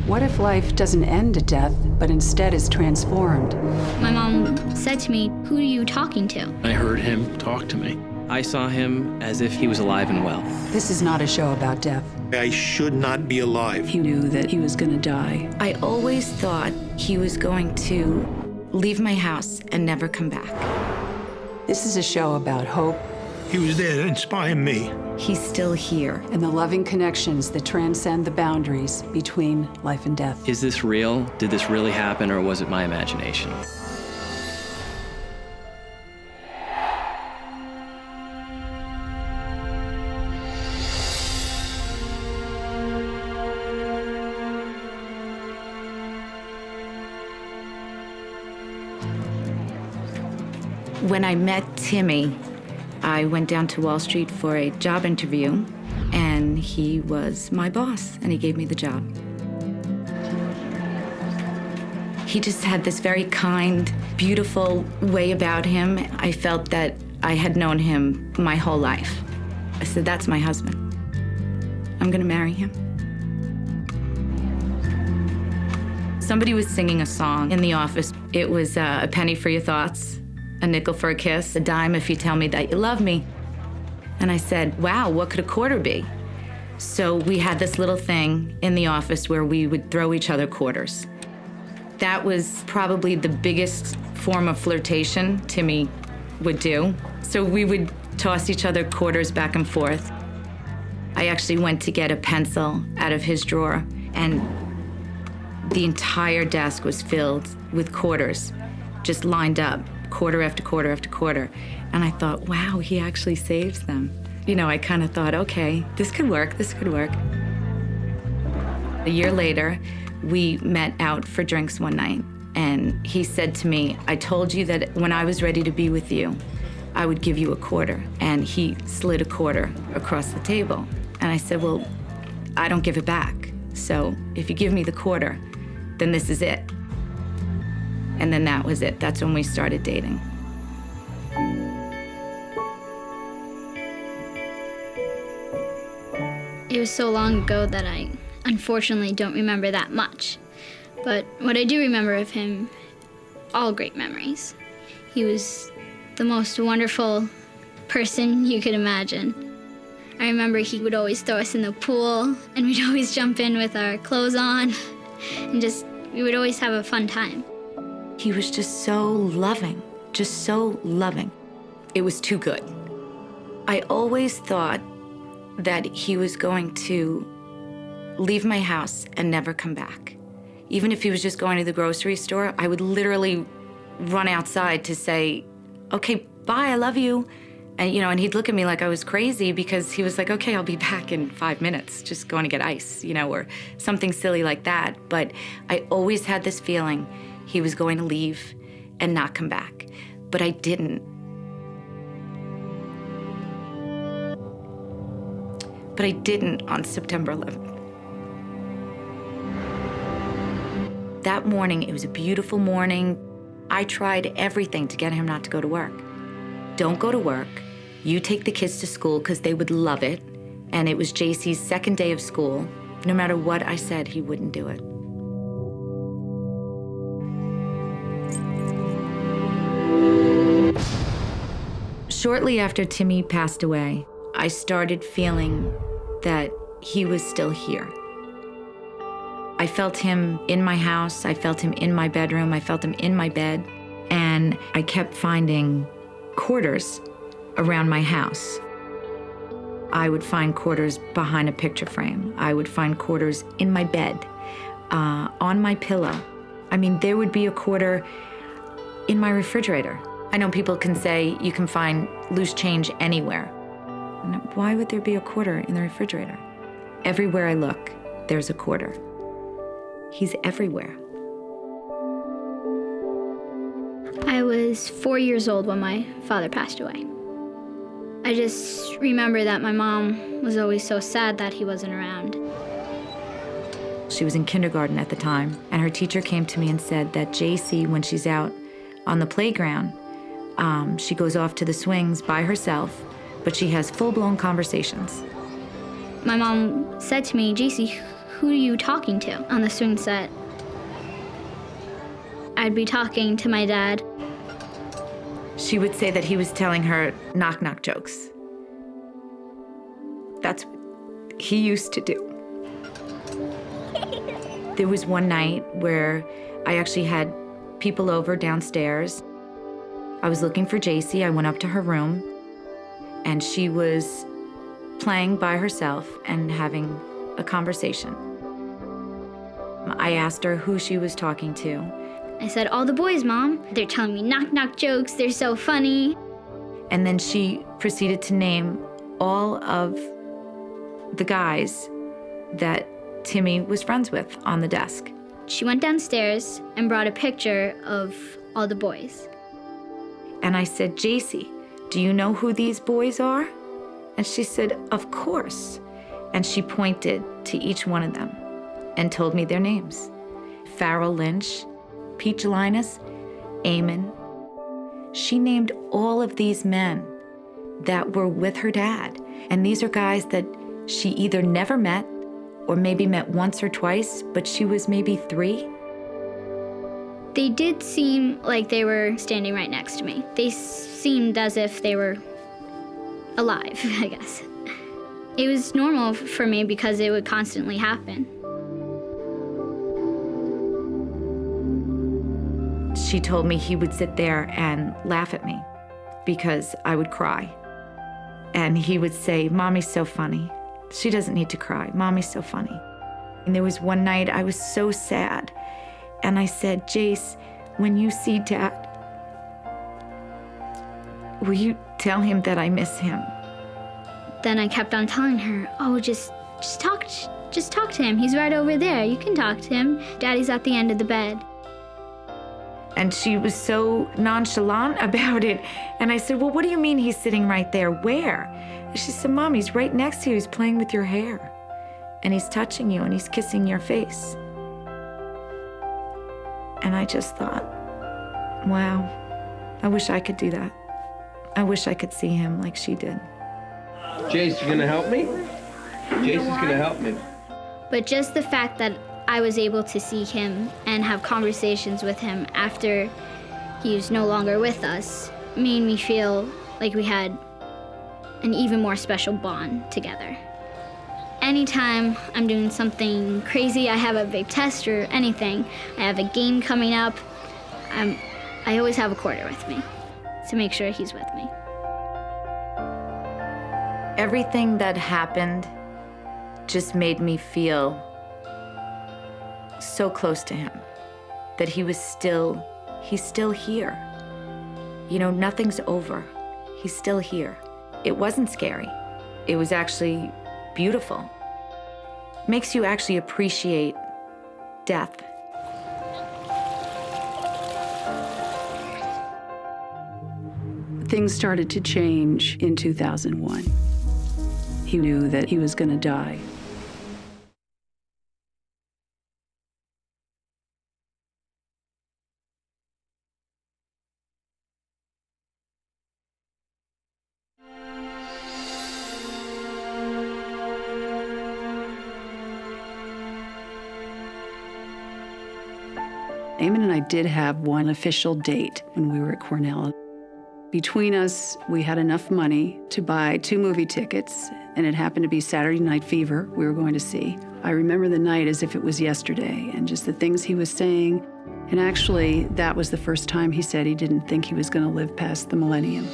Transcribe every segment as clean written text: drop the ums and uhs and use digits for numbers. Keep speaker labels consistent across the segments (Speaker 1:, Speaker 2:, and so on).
Speaker 1: What if life doesn't end at death, but instead is transformed?
Speaker 2: My mom said to me, "Who are you talking to?"
Speaker 3: I heard him talk to me. I saw him as if he was alive and well.
Speaker 1: This is not a show about death.
Speaker 4: I should not be alive.
Speaker 1: He knew that he was going to die.
Speaker 5: I always thought he was going to leave my house and never come back.
Speaker 1: This is a show about hope
Speaker 4: He was there to inspire me.
Speaker 5: He's still here.
Speaker 1: and the loving connections that transcend the boundaries between life and death.
Speaker 3: Is this real? Did this really happen, or was it my imagination?
Speaker 5: When I met Timmy, I went down to Wall Street for a job interview, and he was my boss, and he gave me the job. He just had this very kind, beautiful way about him. I felt that I had known him my whole life. I said, that's my husband. I'm gonna marry him. Somebody was singing a song in the office. It was a penny for your thoughts, a nickel for a kiss, a dime if you tell me that you love me. And I said, wow, what could a quarter be? So we had this little thing in the office where we would throw each other quarters. That was probably the biggest form of flirtation Timmy would do. So we would toss each other quarters back and forth. I actually went to get a pencil out of his drawer, and the entire desk was filled with quarters, just lined up, quarter after quarter after quarter. And I thought, wow, he actually saves them. You know, I kind of thought, okay, this could work, this could work. A year later, we met out for drinks one night, and he said to me, I told you that when I was ready to be with you, I would give you a quarter. And he slid a quarter across the table. And I said, well, I don't give it back. So if you give me the quarter, then this is it. And then that was it. That's when we started dating.
Speaker 2: It was so long ago that I unfortunately don't remember that much. But what I do remember of him, all great memories. He was the most wonderful person you could imagine. I remember he would always throw us in the pool, and we'd always jump in with our clothes on, and we would always have a fun time.
Speaker 5: He was just so loving, just so loving. It was too good. I always thought that he was going to leave my house and never come back. Even if he was just going to the grocery store, I would literally run outside to say, okay, bye, I love you. And, you know, and he'd look at me like I was crazy because he was like, okay, I'll be back in 5 minutes, just going to get ice, you know, or something silly like that. But I always had this feeling he was going to leave and not come back. But I didn't. But I didn't on September 11th. That morning, it was a beautiful morning. I tried everything to get him not to go to work. Don't go to work. You take the kids to school because they would love it. And it was JC's second day of school. No matter what I said, he wouldn't do it. Shortly after Timmy passed away, I started feeling that he was still here. I felt him in my house, I felt him in my bedroom, I felt him in my bed, and I kept finding quarters around my house. I would find quarters behind a picture frame. I would find quarters in my bed, on my pillow. I mean, there would be a quarter in my refrigerator. I know people can say you can find loose change anywhere. Why would there be a quarter in the refrigerator? Everywhere I look, there's a quarter. He's everywhere.
Speaker 2: I was 4 years old when my father passed away. I just remember that my mom was always so sad that he wasn't around.
Speaker 5: She was in kindergarten at the time, and her teacher came to me and said that JC, when she's out on the playground, she goes off to the swings by herself, but she has full-blown conversations.
Speaker 2: My mom said to me, "JC, who are you talking to on the swing set? I'd be talking to my dad.
Speaker 5: She would say that he was telling her knock-knock jokes. That's what he used to do. There was one night where I actually had people over downstairs. I was looking for JC. I went up to her room, and she was playing by herself and having a conversation. I asked her who she was talking to.
Speaker 2: I said, all the boys, Mom. They're telling me knock-knock jokes. They're so funny.
Speaker 5: And then she proceeded to name all of the guys that Timmy was friends with on the desk.
Speaker 2: She went downstairs and brought a picture of all the boys.
Speaker 5: And I said, JC, do you know who these boys are? And she said, of course. And she pointed to each one of them and told me their names. Farrell Lynch, Pete Linus, Eamon. She named all of these men that were with her dad. And these are guys that she either never met or maybe met once or twice, but she was maybe 3.
Speaker 2: They did seem like they were standing right next to me. They seemed as if they were alive, I guess. It was normal for me because it would constantly happen.
Speaker 5: She told me he would sit there and laugh at me because I would cry. And he would say, Mommy's so funny. She doesn't need to cry. Mommy's so funny. And there was one night I was so sad. And I said, Jace, when you see Dad, will you tell him that I miss him?
Speaker 2: Then I kept on telling her, oh, just talk to him. He's right over there. You can talk to him. Daddy's at the end of the bed.
Speaker 5: And she was so nonchalant about it. And I said, well, what do you mean he's sitting right there? Where? And she said, Mom, he's right next to you. He's playing with your hair. And he's touching you and he's kissing your face. And I just thought, wow, I wish I could do that. I wish I could see him like she did.
Speaker 6: Jace, you gonna help me? Jace is gonna help me.
Speaker 2: But just the fact that I was able to see him and have conversations with him after he was no longer with us made me feel like we had an even more special bond together. Anytime I'm doing something crazy, I have a big test or anything, I have a game coming up, I always have a quarter with me to make sure he's with me.
Speaker 5: Everything that happened just made me feel so close to him, that he's still here. You know, nothing's over. He's still here. It wasn't scary. It was actually beautiful. Makes you actually appreciate death.
Speaker 1: Things started to change in 2001. He knew that he was going to die. Eamon and I did have one official date when we were at Cornell. Between us, we had enough money to buy 2 movie tickets, and it happened to be Saturday Night Fever we were going to see. I remember the night as if it was yesterday, and just the things he was saying. And actually, that was the first time he said he didn't think he was going to live past the millennium.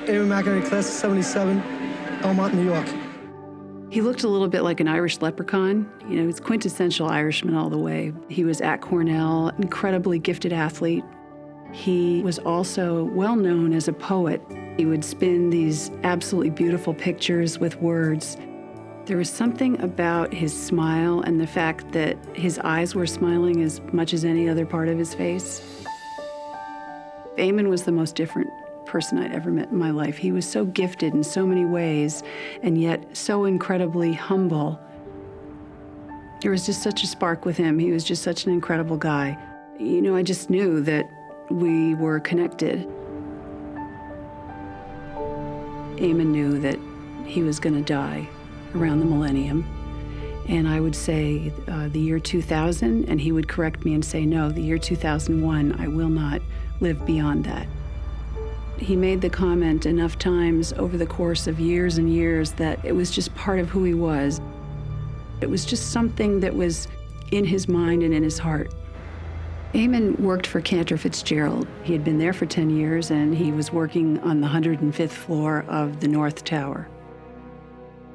Speaker 7: Eamon McInerney, class of 77, Elmont, New York.
Speaker 1: He looked a little bit like an Irish leprechaun. You know, he's quintessential Irishman all the way. He was at Cornell, incredibly gifted athlete. He was also well known as a poet. He would spin these absolutely beautiful pictures with words. There was something about his smile and the fact that his eyes were smiling as much as any other part of his face. Eamon was the most different person I'd ever met in my life. He was so gifted in so many ways, and yet so incredibly humble. There was just such a spark with him. He was just such an incredible guy. You know, I just knew that we were connected. Eamon knew that he was going to die around the millennium. And I would say the year 2000, and he would correct me and say, no, the year 2001, I will not live beyond that. He made the comment enough times over the course of years and years that it was just part of who he was. It was just something that was in his mind and in his heart. Eamon worked for Cantor Fitzgerald. He had been there for 10 years, and he was working on the 105th floor of the North Tower.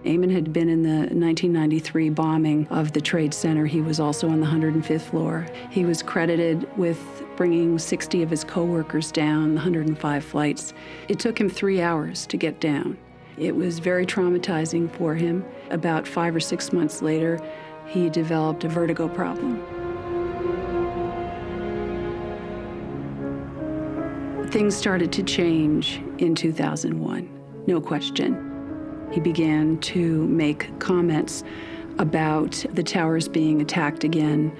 Speaker 1: Eamon had been in the 1993 bombing of the Trade Center. He was also on the 105th floor. He was credited with bringing 60 of his coworkers down the 105 flights. It took him 3 hours to get down. It was very traumatizing for him. About 5 or 6 months later, he developed a vertigo problem. Things started to change in 2001, no question. He began to make comments about the towers being attacked again.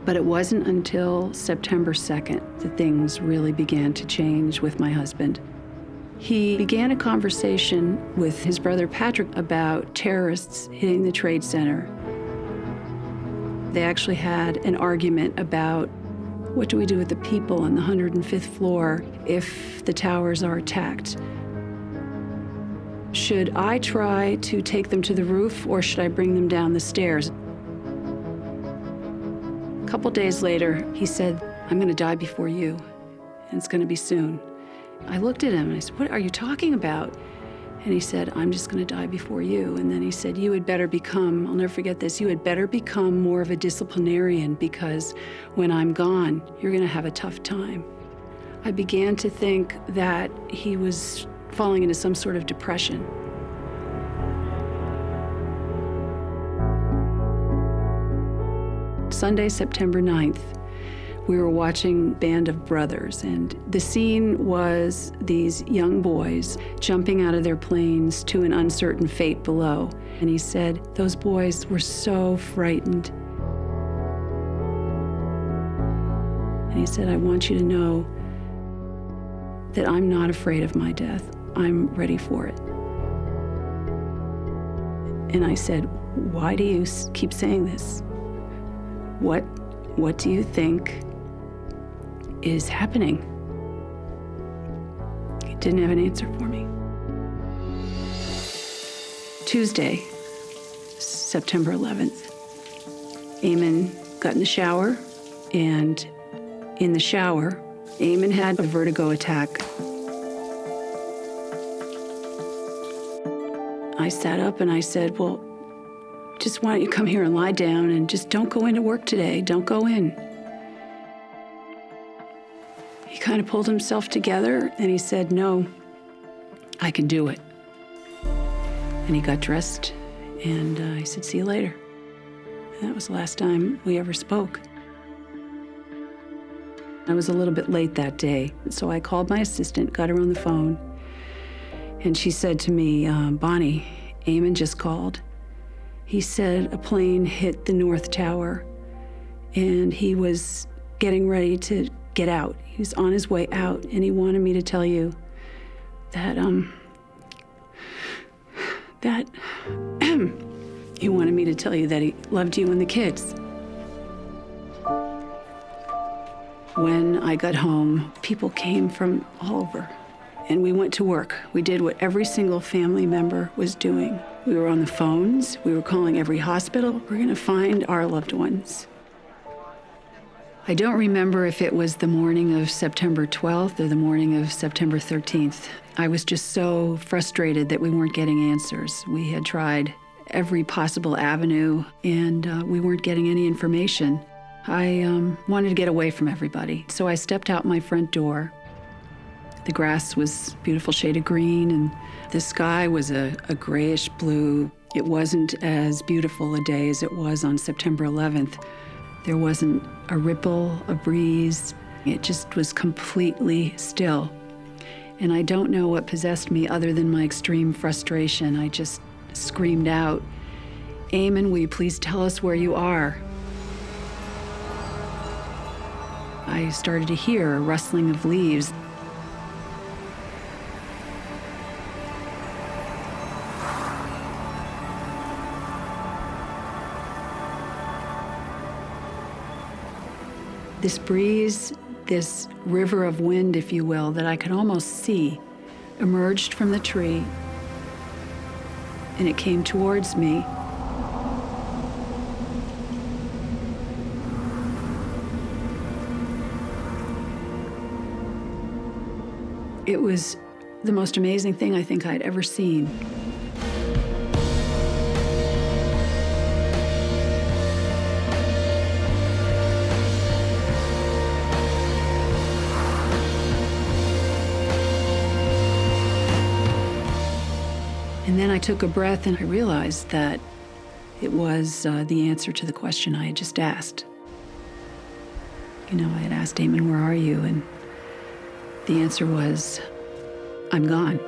Speaker 1: But it wasn't until September 2nd that things really began to change with my husband. He began a conversation with his brother Patrick about terrorists hitting the Trade Center. They actually had an argument about what do we do with the people on the 105th floor if the towers are attacked? Should I try to take them to the roof, or should I bring them down the stairs? A couple days later, he said, I'm going to die before you, and it's going to be soon. I looked at him and I said, what are you talking about? And he said, I'm just going to die before you. And then he said, you had better become, I'll never forget this, you had better become more of a disciplinarian, because when I'm gone, you're going to have a tough time. I began to think that he was falling into some sort of depression. Sunday, September 9th, we were watching Band of Brothers, and the scene was these young boys jumping out of their planes to an uncertain fate below. And he said, those boys were so frightened. And he said, I want you to know that I'm not afraid of my death. I'm ready for it. And I said, why do you keep saying this? What do you think is happening? He didn't have an answer for me. Tuesday, September 11th, Eamon got in the shower, and in the shower, Eamon had a vertigo attack. I sat up and I said, well, just why don't you come here and lie down and just don't go into work today. Don't go in. He kind of pulled himself together and he said, no, I can do it. And he got dressed and I said, see you later. And that was the last time we ever spoke. I was a little bit late that day, so I called my assistant, got her on the phone, and she said to me, Bonnie, Eamon just called. He said a plane hit the North Tower, and he was getting ready to get out. He was on his way out, and he wanted me to tell you that, he wanted me to tell you that he loved you and the kids. When I got home, people came from all over, and we went to work. We did what every single family member was doing. We were on the phones. We were calling every hospital. We're going to find our loved ones. I don't remember if it was the morning of September 12th or the morning of September 13th. I was just so frustrated that we weren't getting answers. We had tried every possible avenue, and we weren't getting any information. I wanted to get away from everybody, so I stepped out my front door. The grass was a beautiful shade of green, and the sky was a grayish blue. It wasn't as beautiful a day as it was on September 11th. There wasn't a ripple, a breeze. It just was completely still. And I don't know what possessed me other than my extreme frustration. I just screamed out, Eamon, will you please tell us where you are? I started to hear a rustling of leaves. This breeze, this river of wind, if you will, that I could almost see, emerged from the tree, and it came towards me. It was the most amazing thing I think I'd ever seen. And then I took a breath and I realized that it was the answer to the question I had just asked. You know, I had asked Damon, where are you? And the answer was, I'm gone.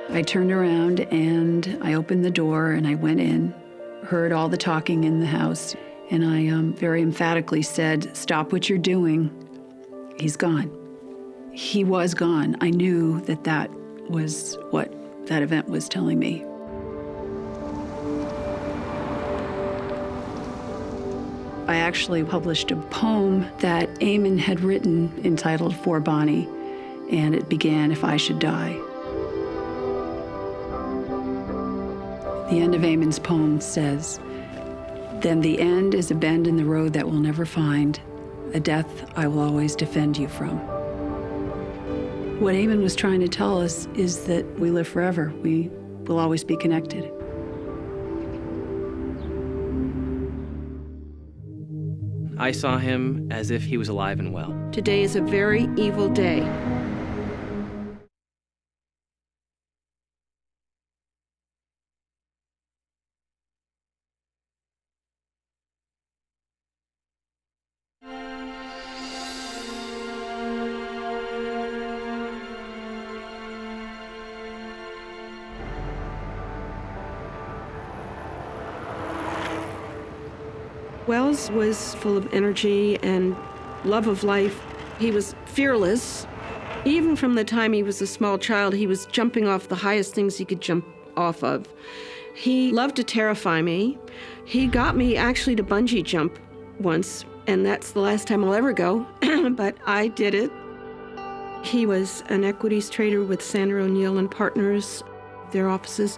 Speaker 1: I turned around and I opened the door and I went in, heard all the talking in the house, and I very emphatically said, stop what you're doing. He's gone. He was gone. I knew that that was what that event was telling me. I actually published a poem that Eamon had written entitled For Bonnie, and it began, If I Should Die. The end of Eamon's poem says, then the end is a bend in the road that we'll never find, a death I will always defend you from. What Eamon was trying to tell us is that we live forever. We will always be connected.
Speaker 3: I saw him as if he was alive and well.
Speaker 8: Today is a very evil day. Wells was full of energy and love of life. He was fearless. Even from the time he was a small child, he was jumping off the highest things he could jump off of. He loved to terrify me. He got me actually to bungee jump once, and that's the last time I'll ever go, but I did it. He was an equities trader with Sandra O'Neill and Partners. Their offices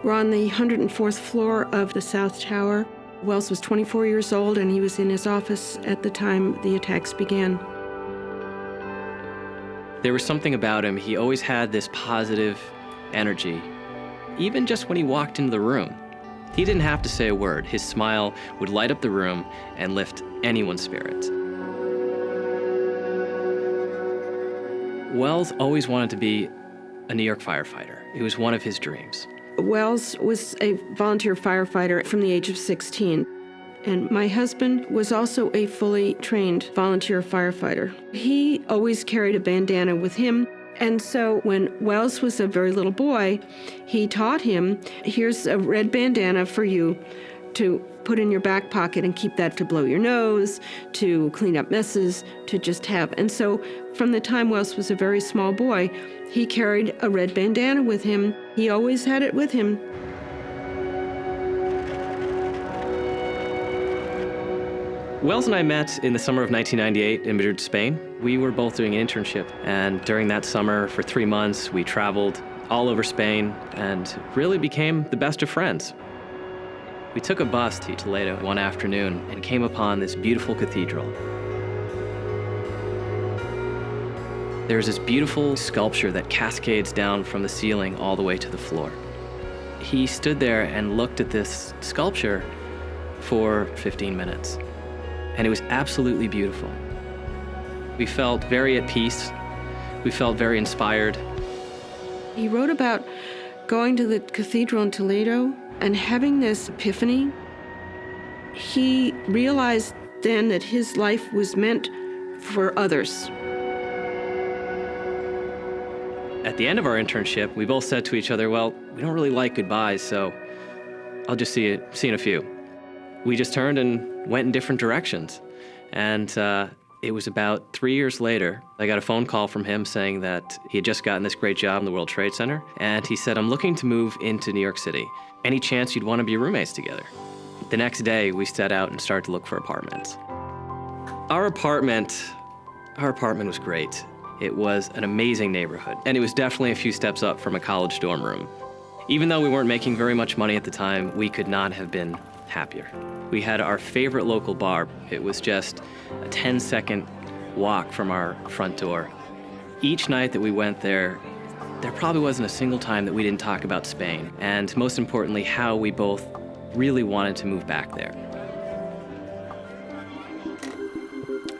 Speaker 8: were on the 104th floor of the South Tower. Wells was 24 years old, and he was in his office at the time the attacks began.
Speaker 3: There was something about him. He always had this positive energy. Even just when he walked into the room, he didn't have to say a word. His smile would light up the room and lift anyone's spirits. Wells always wanted to be a New York firefighter. It was one of his dreams.
Speaker 8: Wells was a volunteer firefighter from the age of 16. And my husband was also a fully trained volunteer firefighter. He always carried a bandana with him. And so when Wells was a very little boy, he taught him, here's a red bandana for you to put in your back pocket and keep that to blow your nose, to clean up messes, to just have. And so from the time Wells was a very small boy, he carried a red bandana with him. He always had it with him.
Speaker 3: Wells and I met in the summer of 1998 in Madrid, Spain. We were both doing an internship, and during that summer, for 3 months, we traveled all over Spain and really became the best of friends. We took a bus to Toledo one afternoon and came upon this beautiful cathedral. There's this beautiful sculpture that cascades down from the ceiling all the way to the floor. He stood there and looked at this sculpture for 15 minutes, and it was absolutely beautiful. We felt very at peace. We felt very inspired.
Speaker 8: He wrote about going to the cathedral in Toledo and having this epiphany. He realized then that his life was meant for others.
Speaker 3: At the end of our internship, we both said to each other, well, we don't really like goodbyes, so I'll just see you in a few. We just turned and went in different directions. And it was about 3 years later, I got a phone call from him saying that he had just gotten this great job in the World Trade Center. And he said, I'm looking to move into New York City. Any chance you'd want to be roommates together? The next day, we set out and started to look for apartments. Our apartment was great. It was an amazing neighborhood, and it was definitely a few steps up from a college dorm room. Even though we weren't making very much money at the time, we could not have been happier. We had our favorite local bar. It was just a 10-second walk from our front door. Each night that we went there probably wasn't a single time that we didn't talk about Spain, and most importantly, how we both really wanted to move back there.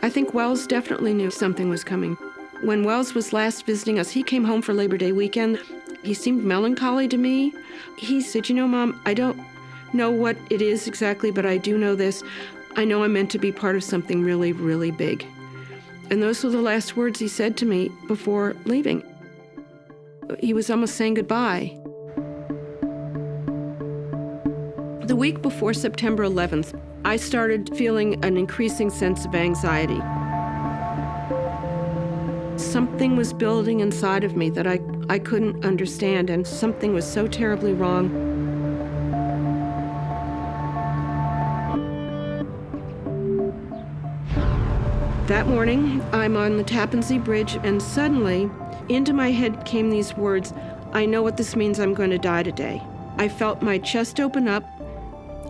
Speaker 8: I think Wells definitely knew something was coming. When Wells was last visiting us, he came home for Labor Day weekend. He seemed melancholy to me. He said, "You know, Mom, I don't know what it is exactly, but I do know this. I know I'm meant to be part of something really, really big." And those were the last words he said to me before leaving. He was almost saying goodbye. The week before September 11th, I started feeling an increasing sense of anxiety. Something was building inside of me that I couldn't understand, and something was so terribly wrong. That morning, I'm on the Tappan Zee Bridge, and suddenly, into my head came these words, "I know what this means, I'm going to die today." I felt my chest open up,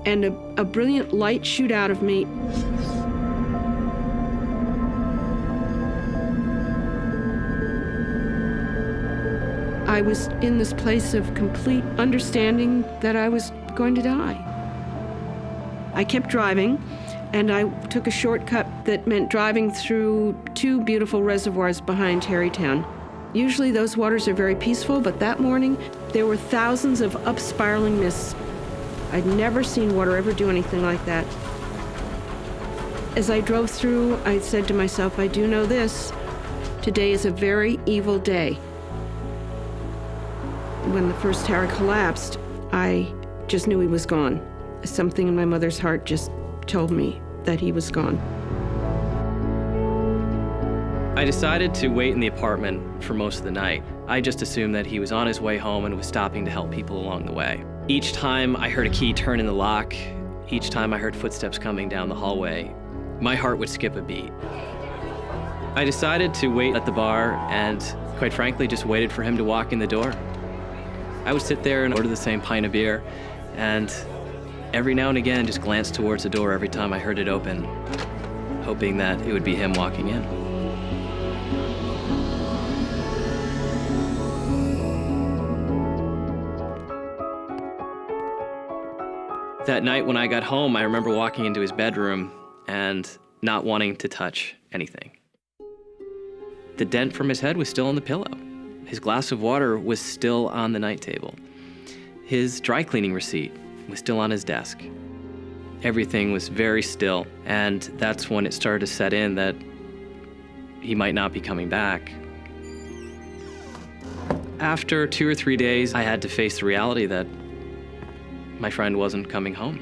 Speaker 8: and a brilliant light shoot out of me. I was in this place of complete understanding that I was going to die. I kept driving, and I took a shortcut that meant driving through two beautiful reservoirs behind Terrytown. Usually those waters are very peaceful, but that morning there were thousands of up-spiraling mists. I'd never seen water ever do anything like that. As I drove through, I said to myself, I do know this. Today is a very evil day. When the first tower collapsed, I just knew he was gone. Something in my mother's heart just told me that he was gone.
Speaker 3: I decided to wait in the apartment for most of the night. I just assumed that he was on his way home and was stopping to help people along the way. Each time I heard a key turn in the lock, each time I heard footsteps coming down the hallway, my heart would skip a beat. I decided to wait at the bar and, quite frankly, just waited for him to walk in the door. I would sit there and order the same pint of beer, and every now and again just glance towards the door every time I heard it open, hoping that it would be him walking in. That night when I got home, I remember walking into his bedroom and not wanting to touch anything. The dent from his head was still on the pillow. His glass of water was still on the night table. His dry cleaning receipt was still on his desk. Everything was very still, and that's when it started to set in that he might not be coming back. After 2 or 3 days, I had to face the reality that my friend wasn't coming home.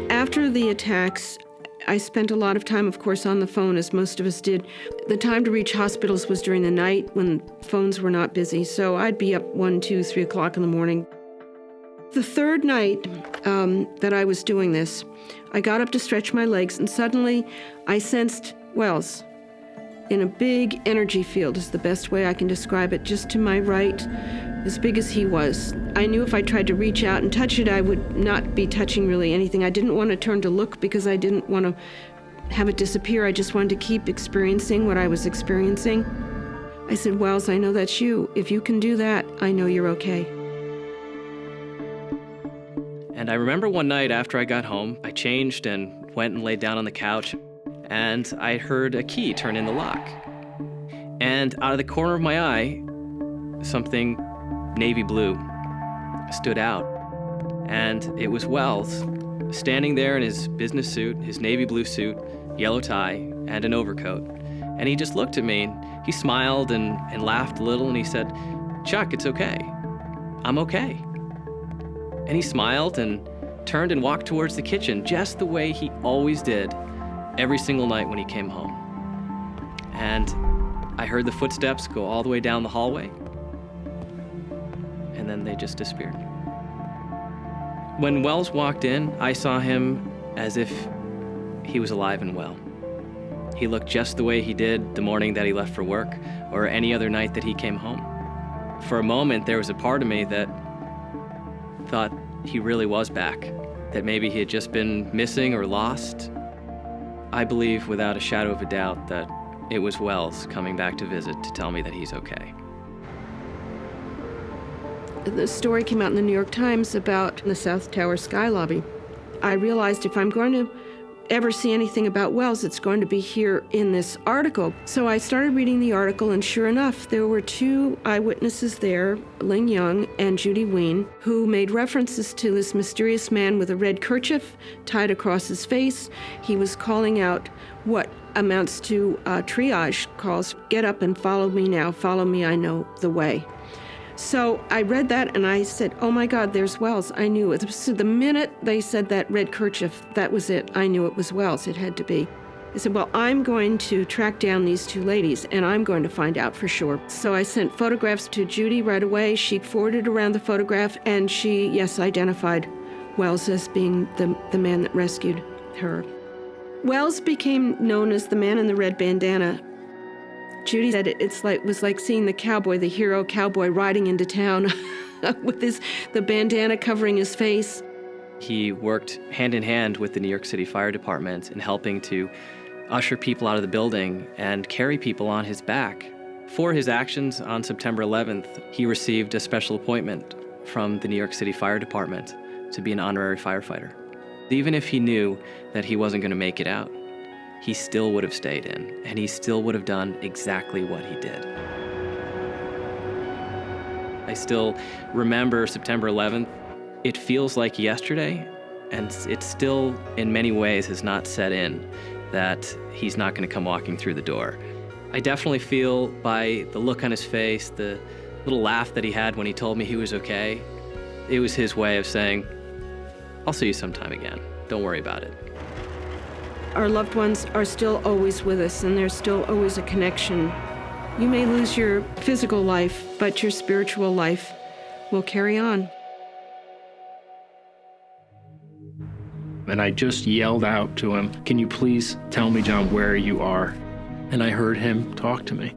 Speaker 8: After the attacks, I spent a lot of time, of course, on the phone, as most of us did. The time to reach hospitals was during the night when phones were not busy, so I'd be up 1, 2, 3 o'clock in the morning. The third night that I was doing this, I got up to stretch my legs, and suddenly I sensed Wells in a big energy field, is the best way I can describe it, just to my right, as big as he was. I knew if I tried to reach out and touch it, I would not be touching really anything. I didn't want to turn to look because I didn't want to have it disappear. I just wanted to keep experiencing what I was experiencing. I said, Wells, I know that's you. If you can do that, I know you're okay.
Speaker 3: And I remember one night after I got home, I changed and went and laid down on the couch, and I heard a key turn in the lock. And out of the corner of my eye, something navy blue stood out. And it was Wells, standing there in his business suit, his navy blue suit, yellow tie, and an overcoat. And he just looked at me, and he smiled and laughed a little, and he said, Chuck, it's okay. I'm okay. And he smiled and turned and walked towards the kitchen, just the way he always did every single night when he came home. And I heard the footsteps go all the way down the hallway, and then they just disappeared. When Wells walked in, I saw him as if he was alive and well. He looked just the way he did the morning that he left for work or any other night that he came home. For a moment, there was a part of me that thought he really was back, that maybe he had just been missing or lost. I believe without a shadow of a doubt that it was Wells coming back to visit to tell me that he's okay.
Speaker 8: The story came out in the New York Times about the South Tower Sky Lobby. I realized if I'm going to ever see anything about Wells, it's going to be here in this article. So I started reading the article, and sure enough, there were two eyewitnesses there, Ling Young and Judy Ween, who made references to this mysterious man with a red kerchief tied across his face. He was calling out what amounts to triage calls, "Get up and follow me now, follow me, I know the way." So I read that and I said, oh my God, there's Wells. I knew it. So the minute they said that red kerchief, that was it. I knew it was Wells. It had to be. I said, well, I'm going to track down these two ladies and I'm going to find out for sure. So I sent photographs to Judy right away. She forwarded around the photograph and she, yes, identified Wells as being the man that rescued her. Wells became known as the man in the red bandana. Judy said it was like seeing the hero cowboy riding into town with the bandana covering his face.
Speaker 3: He worked hand in hand with the New York City Fire Department in helping to usher people out of the building and carry people on his back. For his actions on September 11th, he received a special appointment from the New York City Fire Department to be an honorary firefighter. Even if he knew that he wasn't going to make it out, he still would have stayed in, and he still would have done exactly what he did. I still remember September 11th. It feels like yesterday, and it still, in many ways, has not set in that he's not going to come walking through the door. I definitely feel by the look on his face, the little laugh that he had when he told me he was okay, it was his way of saying, I'll see you sometime again. Don't worry about it.
Speaker 8: Our loved ones are still always with us, and there's still always a connection. You may lose your physical life, but your spiritual life will carry on.
Speaker 9: And I just yelled out to him, can you please tell me, John, where you are? And I heard him talk to me.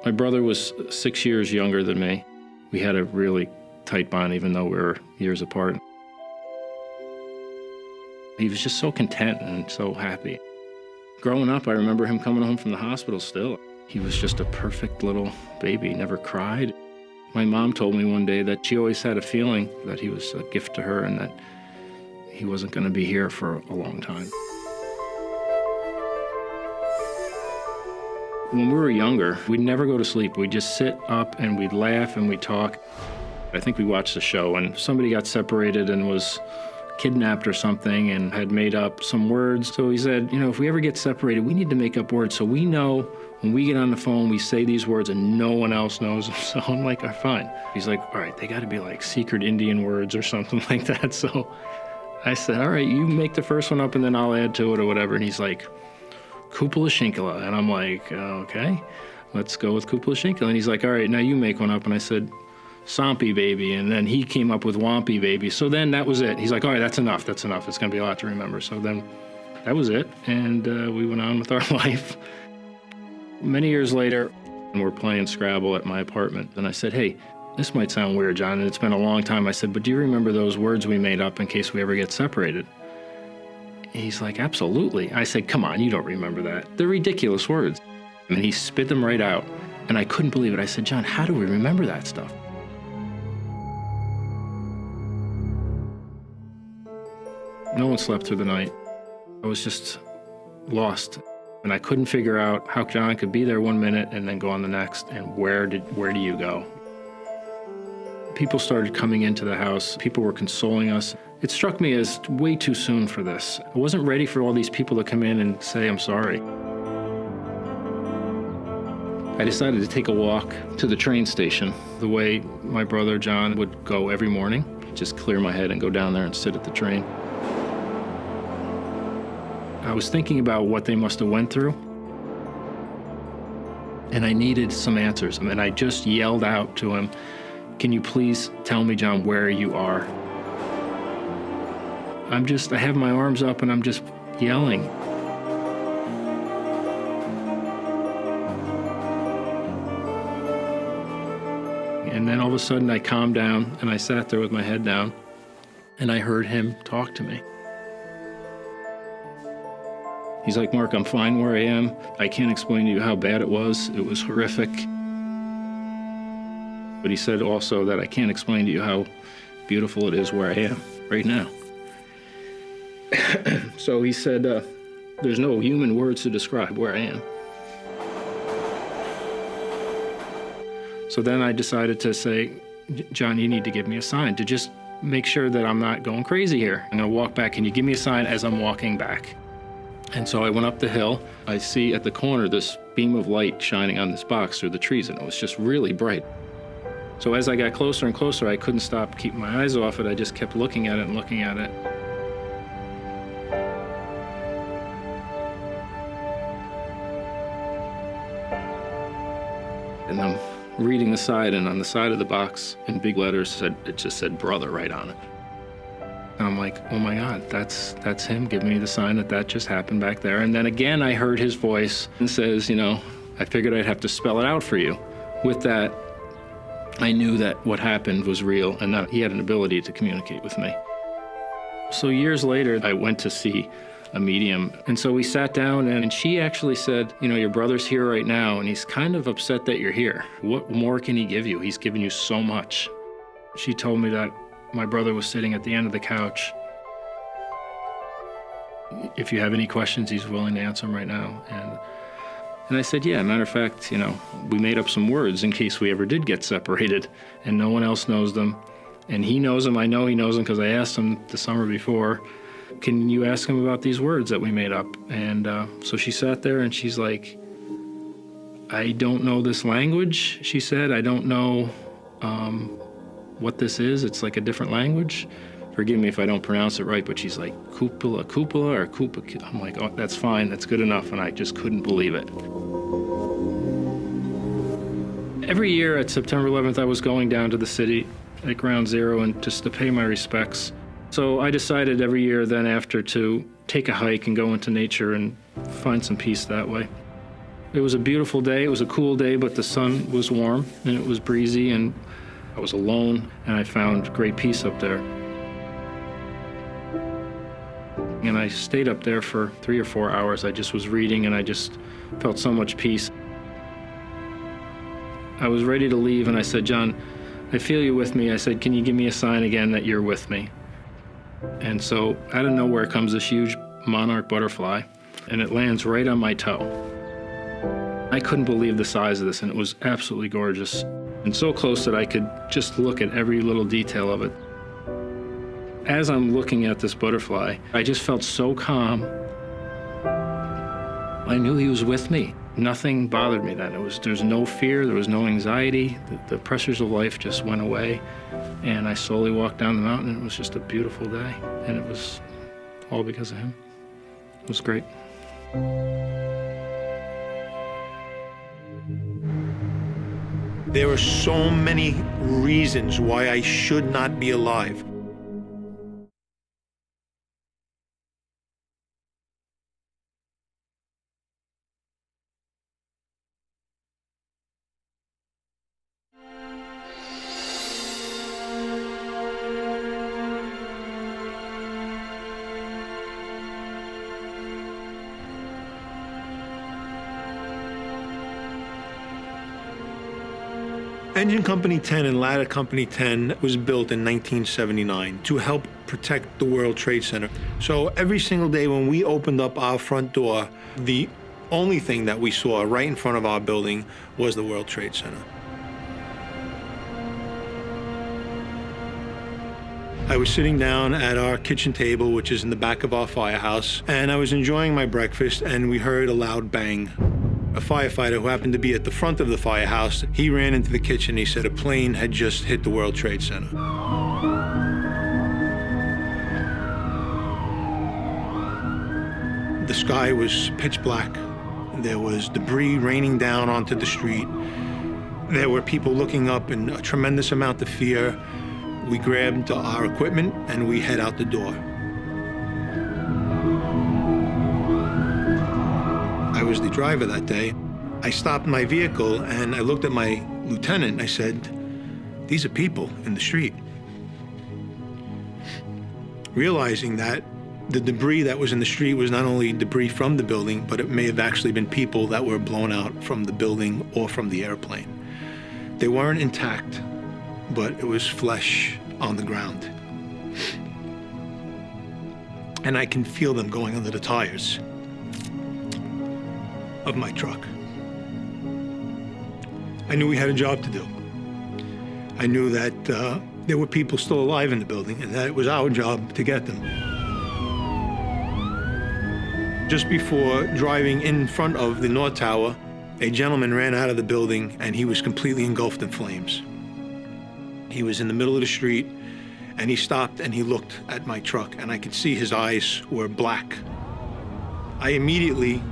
Speaker 9: My brother was 6 years younger than me. We had a really tight bond, even though we were years apart. He was just so content and so happy. Growing up, I remember him coming home from the hospital still. He was just a perfect little baby, never cried. My mom told me one day that she always had a feeling that he was a gift to her and that he wasn't going to be here for a long time. When we were younger, we'd never go to sleep. We'd just sit up and we'd laugh and we'd talk. I think we watched the show and somebody got separated and was kidnapped or something and had made up some words. So he said, you know, if we ever get separated, we need to make up words so we know when we get on the phone, we say these words and no one else knows them. So I'm like, oh, fine. He's like, all right, they got to be like secret Indian words or something like that. So I said, all right, you make the first one up and then I'll add to it or whatever. And he's like, Kupala Shinkala. And I'm like, okay, let's go with Kupala Shinkala. And he's like, all right, now you make one up. And I said, Sampy Baby. And then he came up with Wampy Baby. So then that was it. He's like, all right, that's enough. That's enough. It's going to be a lot to remember. So then that was it. And we went on with our life. Many years later, we're playing Scrabble at my apartment. And I said, hey, this might sound weird, John, and it's been a long time. I said, but do you remember those words we made up in case we ever get separated? He's like, absolutely. I said, come on, you don't remember that. They're ridiculous words. And he spit them right out. And I couldn't believe it. I said, John, how do we remember that stuff? No one slept through the night. I was just lost. And I couldn't figure out how John could be there 1 minute and then go on the next. And where do you go? People started coming into the house. People were consoling us. It struck me as way too soon for this. I wasn't ready for all these people to come in and say, I'm sorry. I decided to take a walk to the train station the way my brother John would go every morning. Just clear my head and go down there and sit at the train. I was thinking about what they must have went through, and I needed some answers. And I just yelled out to him, "Can you please tell me, John, where you are?" I have my arms up and I'm just yelling. And then all of a sudden I calmed down and I sat there with my head down and I heard him talk to me. He's like, "Mark, I'm fine where I am. I can't explain to you how bad it was. It was horrific." But he said also that I can't explain to you how beautiful it is where I am right now. So he said, there's no human words to describe where I am. So then I decided to say, "John, you need to give me a sign to just make sure that I'm not going crazy here. I'm gonna walk back. Can you give me a sign as I'm walking back?" And so I went up the hill. I see at the corner this beam of light shining on this box through the trees, and it was just really bright. So as I got closer and closer, I couldn't stop keeping my eyes off it. I just kept looking at it and looking at it. And I'm reading the side, and on the side of the box, in big letters, it just said "brother" right on it. And I'm like, oh my God, that's him giving me the sign that just happened back there. And then again, I heard his voice and says, I figured I'd have to spell it out for you. With that, I knew that what happened was real and that he had an ability to communicate with me. So years later, I went to see a medium. And so we sat down and she actually said, "Your brother's here right now and he's kind of upset that you're here. What more can he give you? He's given you so much." She told me that my brother was sitting at the end of the couch. If you have any questions, he's willing to answer them right now. And I said, yeah, matter of fact, we made up some words in case we ever did get separated and no one else knows them. And he knows them, I know he knows them because I asked him the summer before, "Can you ask him about these words that we made up?" And so she sat there and she's like, "I don't know this language," she said. "I don't know what this is. It's like a different language. Forgive me if I don't pronounce it right," but she's like, cupola or kupa. I'm like, "Oh, that's fine, that's good enough," and I just couldn't believe it. Every year at September 11th, I was going down to the city at Ground Zero and just to pay my respects. So I decided every year then after to take a hike and go into nature and find some peace that way. It was a beautiful day. It was a cool day, but the sun was warm and it was breezy and I was alone and I found great peace up there. And I stayed up there for 3 or 4 hours. I just was reading and I just felt so much peace. I was ready to leave and I said, "John, I feel you with me." I said, "Can you give me a sign again that you're with me?" And so out of nowhere comes this huge monarch butterfly and it lands right on my toe. I couldn't believe the size of this and it was absolutely gorgeous and so close that I could just look at every little detail of it. As I'm looking at this butterfly, I just felt so calm. I knew he was with me. Nothing bothered me then. There's no fear, there was no anxiety. The pressures of life just went away. And I slowly walked down the mountain and it was just a beautiful day. And it was all because of him. It was great.
Speaker 4: There are so many reasons why I should not be alive. Engine Company 10 and Ladder Company 10 was built in 1979 to help protect the World Trade Center. So every single day when we opened up our front door, the only thing that we saw right in front of our building was the World Trade Center. I was sitting down at our kitchen table, which is in the back of our firehouse, and I was enjoying my breakfast, and we heard a loud bang. A firefighter who happened to be at the front of the firehouse, he ran into the kitchen. He said a plane had just hit the World Trade Center. The sky was pitch black. There was debris raining down onto the street. There were people looking up in a tremendous amount of fear. We grabbed our equipment and we head out the door. I was the driver that day. I stopped my vehicle and I looked at my lieutenant and I said, "These are people in the street." Realizing that the debris that was in the street was not only debris from the building, but it may have actually been people that were blown out from the building or from the airplane. They weren't intact, but it was flesh on the ground. And I can feel them going under the tires of my truck. I knew we had a job to do. I knew that there were people still alive in the building and that it was our job to get them. Just before driving in front of the North Tower, a gentleman ran out of the building and he was completely engulfed in flames. He was in the middle of the street and he stopped and he looked at my truck and I could see his eyes were black. I immediately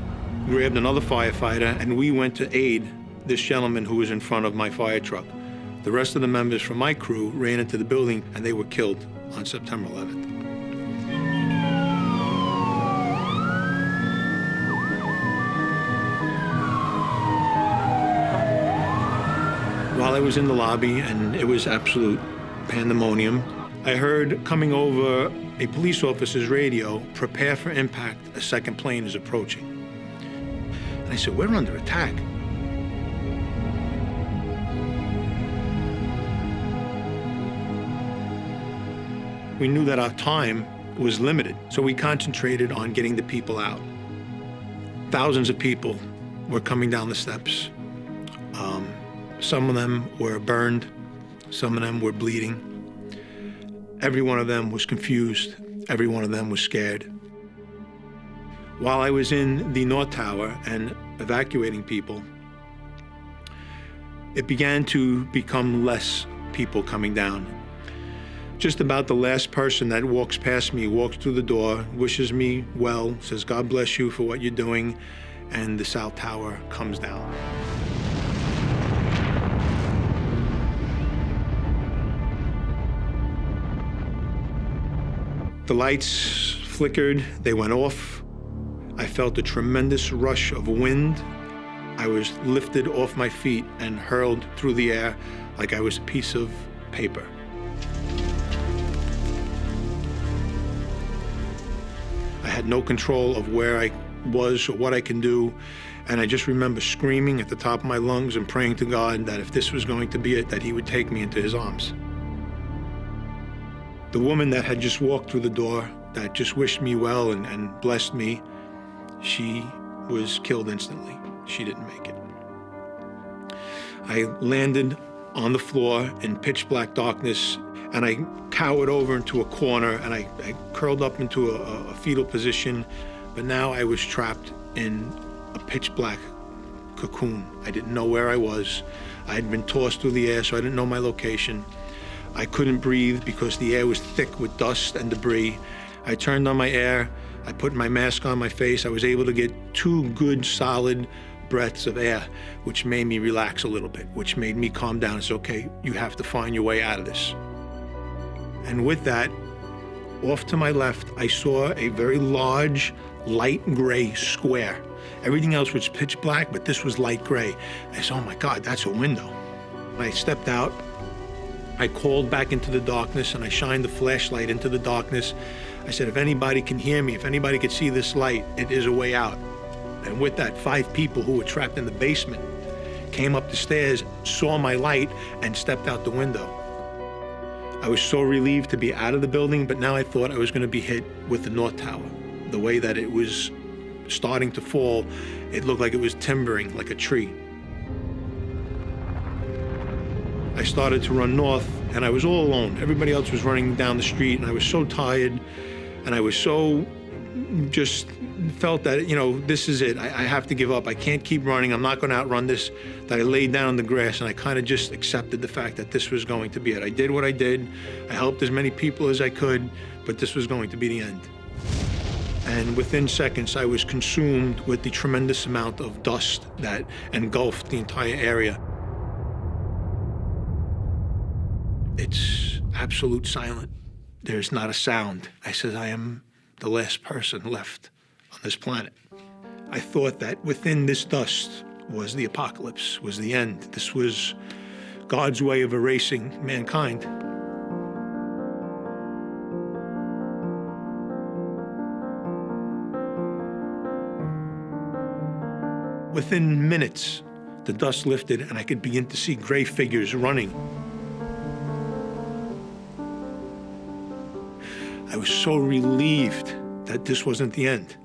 Speaker 4: grabbed another firefighter and we went to aid this gentleman who was in front of my fire truck. The rest of the members from my crew ran into the building and they were killed on September 11th. While I was in the lobby, and it was absolute pandemonium, I heard coming over a police officer's radio, "Prepare for impact, a second plane is approaching." And I said, "We're under attack." We knew that our time was limited, so we concentrated on getting the people out. Thousands of people were coming down the steps. Some of them were burned, some of them were bleeding. Every one of them was confused, every one of them was scared. While I was in the North Tower and evacuating people, it began to become less people coming down. Just about the last person that walks past me walks through the door, wishes me well, says, "God bless you for what you're doing," and the South Tower comes down. The lights flickered, they went off. I felt a tremendous rush of wind. I was lifted off my feet and hurled through the air like I was a piece of paper. I had no control of where I was or what I can do, and I just remember screaming at the top of my lungs and praying to God that if this was going to be it, that He would take me into His arms. The woman that had just walked through the door, that just wished me well and blessed me, she was killed instantly. She didn't make it. I landed on the floor in pitch black darkness, and I cowered over into a corner, and I curled up into a fetal position, but now I was trapped in a pitch black cocoon. I didn't know where I was. I had been tossed through the air, so I didn't know my location. I couldn't breathe because the air was thick with dust and debris. I turned on my air, I put my mask on my face. I was able to get 2 good, solid breaths of air, which made me relax a little bit, which made me calm down. It's okay, you have to find your way out of this. And with that, off to my left, I saw a very large, light gray square. Everything else was pitch black, but this was light gray. I said, "Oh my God, that's a window." I stepped out. I called back into the darkness and I shined the flashlight into the darkness. I said, "If anybody can hear me, if anybody could see this light, it is a way out." And with that, 5 people who were trapped in the basement came up the stairs, saw my light, and stepped out the window. I was so relieved to be out of the building, but now I thought I was going to be hit with the North Tower. The way that it was starting to fall, it looked like it was timbering like a tree. I started to run north, and I was all alone. Everybody else was running down the street, and I was so tired, and I was so just felt that, this is it. I have to give up. I can't keep running. I'm not going to outrun this. That I laid down in the grass and I kind of just accepted the fact that this was going to be it. I did what I did. I helped as many people as I could, but this was going to be the end. And within seconds, I was consumed with the tremendous amount of dust that engulfed the entire area. It's absolute silent. There's not a sound. I said, I am the last person left on this planet. I thought that within this dust was the apocalypse, was the end. This was God's way of erasing mankind. Within minutes, the dust lifted and I could begin to see gray figures running. I was so relieved that this wasn't the end.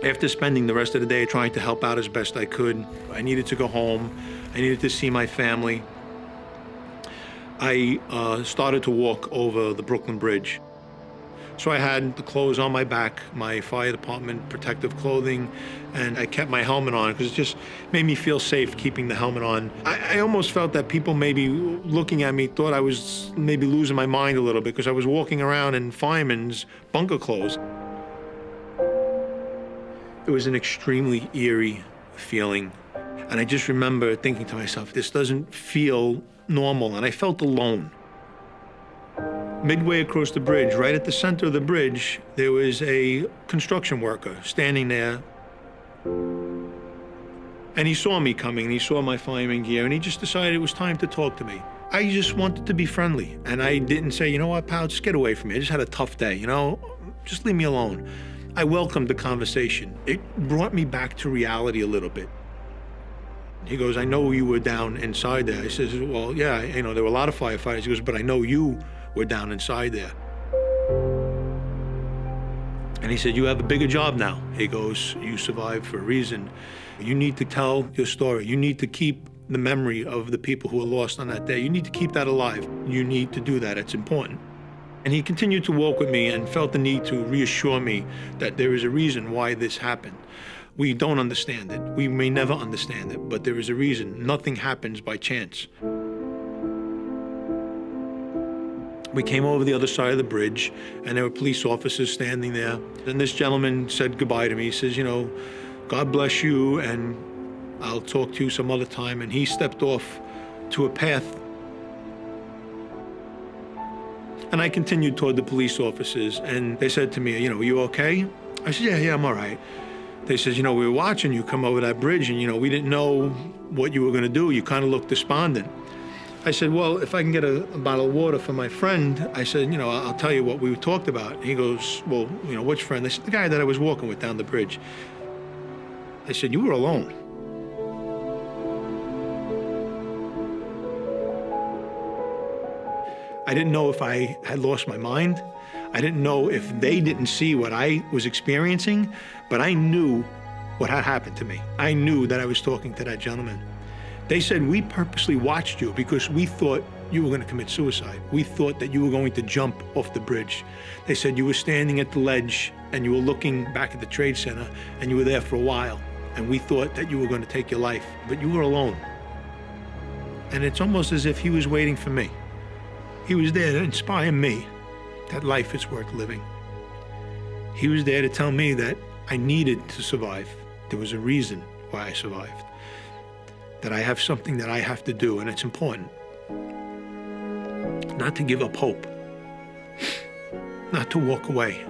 Speaker 4: After spending the rest of the day trying to help out as best I could, I needed to go home. I needed to see my family. I started to walk over the Brooklyn Bridge. So I had the clothes on my back, my fire department protective clothing, and I kept my helmet on because it just made me feel safe keeping the helmet on. I almost felt that people maybe looking at me thought I was maybe losing my mind a little bit because I was walking around in fireman's bunker clothes. It was an extremely eerie feeling. And I just remember thinking to myself, this doesn't feel normal, and I felt alone. Midway across the bridge, right at the center of the bridge, there was a construction worker standing there. And he saw me coming, and he saw my fireman gear, and he just decided it was time to talk to me. I just wanted to be friendly, and I didn't say, you know what, pal, just get away from me. I just had a tough day, just leave me alone. I welcomed the conversation. It brought me back to reality a little bit. He goes, I know you were down inside there. I says, well, yeah, there were a lot of firefighters. He goes, but I know you were down inside there. And he said, you have a bigger job now. He goes, you survived for a reason. You need to tell your story. You need to keep the memory of the people who were lost on that day. You need to keep that alive. You need to do that. It's important. And he continued to walk with me and felt the need to reassure me that there is a reason why this happened. We don't understand it. We may never understand it, but there is a reason. Nothing happens by chance. We came over the other side of the bridge, and there were police officers standing there. And this gentleman said goodbye to me. He says, God bless you, and I'll talk to you some other time. And he stepped off to a path. And I continued toward the police officers, and they said to me, are you okay? I said, yeah, I'm all right. They said, we were watching you come over that bridge, and, we didn't know what you were going to do. You kind of looked despondent. I said, well, if I can get a bottle of water for my friend, I said, I'll tell you what we talked about. He goes, well, which friend? I said, the guy that I was walking with down the bridge. I said, you were alone. I didn't know if I had lost my mind. I didn't know if they didn't see what I was experiencing, but I knew what had happened to me. I knew that I was talking to that gentleman. They said, we purposely watched you because we thought you were going to commit suicide. We thought that you were going to jump off the bridge. They said you were standing at the ledge and you were looking back at the Trade Center and you were there for a while. And we thought that you were going to take your life, but you were alone. And it's almost as if he was waiting for me. He was there to inspire me that life is worth living. He was there to tell me that I needed to survive. There was a reason why I survived. That I have something that I have to do, and it's important. Not to give up hope. Not to walk away.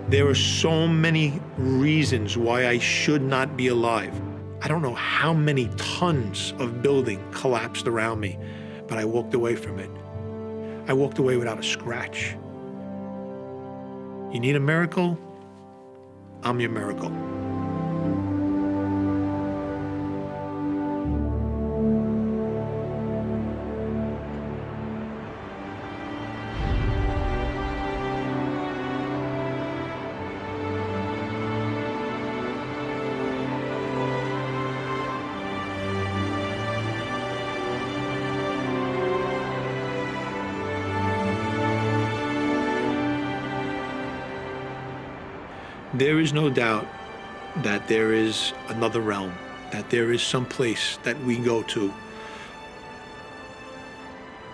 Speaker 4: There are so many reasons why I should not be alive. I don't know how many tons of building collapsed around me, but I walked away from it. I walked away without a scratch. You need a miracle? I'm your miracle. There is no doubt that there is another realm, that there is some place that we go to.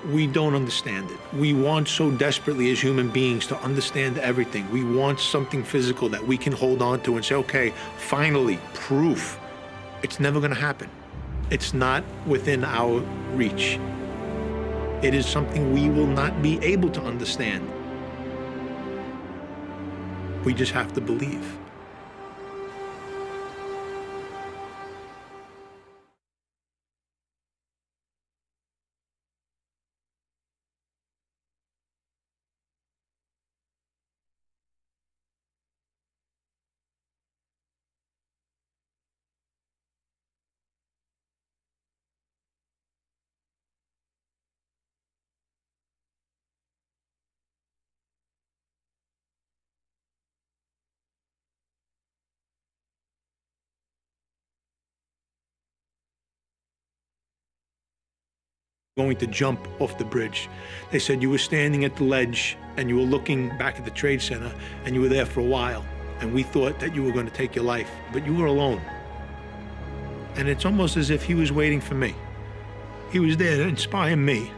Speaker 4: We don't understand it. We want so desperately as human beings to understand everything. We want something physical that we can hold on to and say, okay, finally, proof. It's never gonna happen. It's not within our reach. It is something we will not be able to understand. We just have to believe. Going to jump off the bridge. They said you were standing at the ledge and you were looking back at the Trade Center and you were there for a while and we thought that you were going to take your life, but you were alone. And it's almost as if he was waiting for me. He was there to inspire me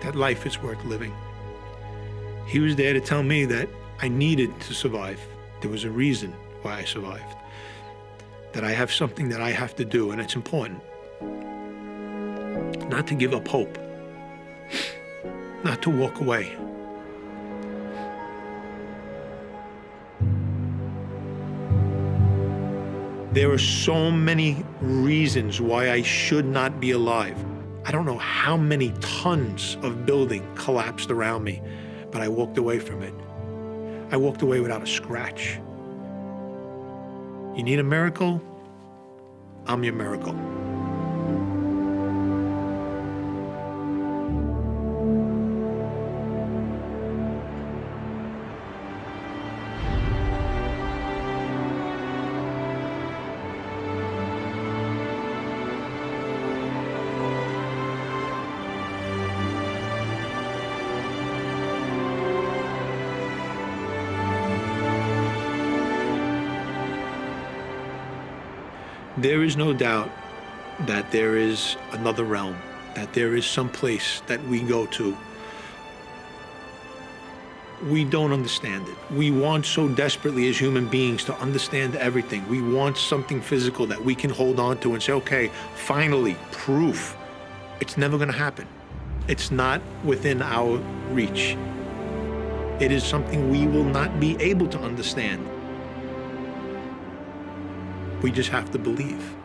Speaker 4: that life is worth living. He was there to tell me that I needed to survive. There was a reason why I survived. That I have something that I have to do and it's important. Not to give up hope, not to walk away. There are so many reasons why I should not be alive. I don't know how many tons of building collapsed around me, but I walked away from it. I walked away without a scratch. You need a miracle? I'm your miracle. There is no doubt that there is another realm, that there is some place that we go to. We don't understand it. We want so desperately as human beings to understand everything. We want something physical that we can hold on to and say, okay, finally, proof. It's never gonna happen. It's not within our reach. It is something we will not be able to understand. We just have to believe.